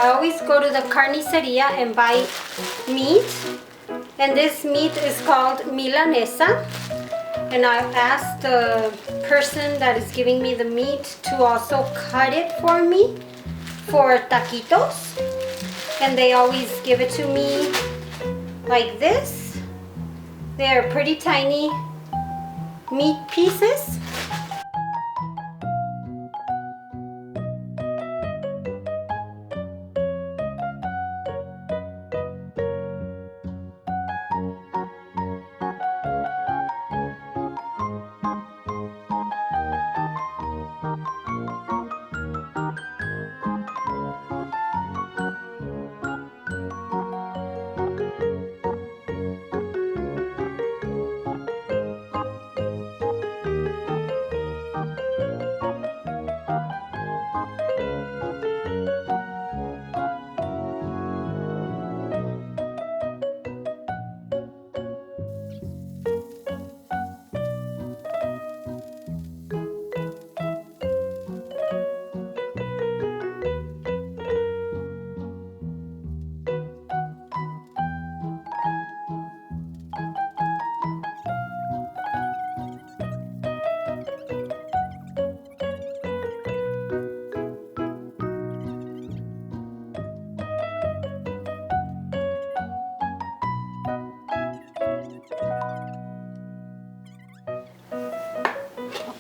I always go to the carniceria and buy meat, and this meat is called milanesa, and I asked the person that is giving me the meat to also cut it for me for taquitos, and they always give it to me like this. They're pretty tiny meat pieces.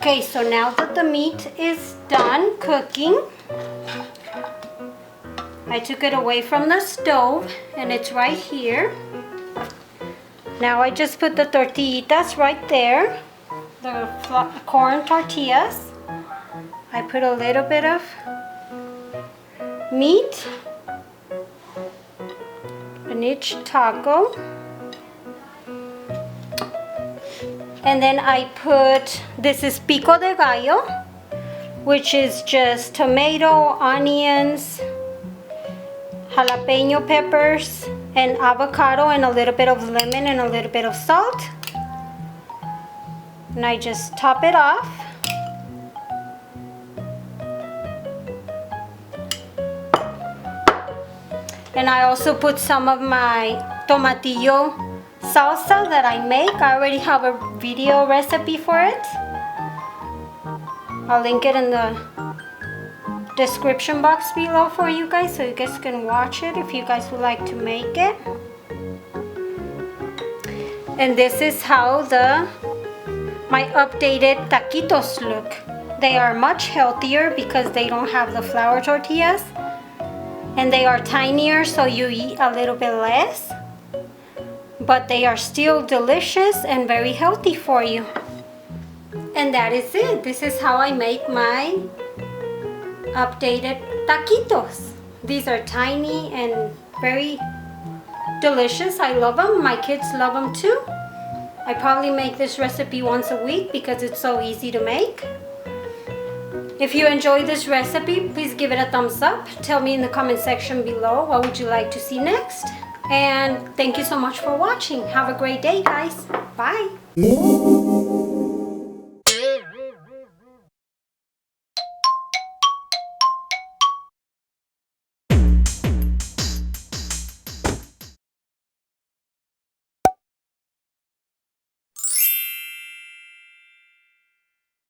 Okay, so now that the meat is done cooking, I took it away from the stove and it's right here. Now I just put the tortillitas right there, the corn tortillas. I put a little bit of meat in each taco. And then I put, this is pico de gallo, which is just tomato, onions, jalapeno peppers, and avocado, and a little bit of lemon and a little bit of salt. And I just top it off. And I also put some of my tomatillo salsa that I make. I already have a video recipe for it. I'll link it in the description box below for you guys, so you guys can watch it if you guys would like to make it. And this is how my updated taquitos look. They are much healthier because they don't have the flour tortillas, and they are tinier, so you eat a little bit less. But they are still delicious and very healthy for you. And that is it. This is how I make my updated taquitos. These are tiny and very delicious. I love them. My kids love them too. I probably make this recipe once a week because it's so easy to make. If you enjoyed this recipe, please give it a thumbs up. Tell me in the comment section below what would you like to see next. And thank you so much for watching. Have a great day, guys. Bye.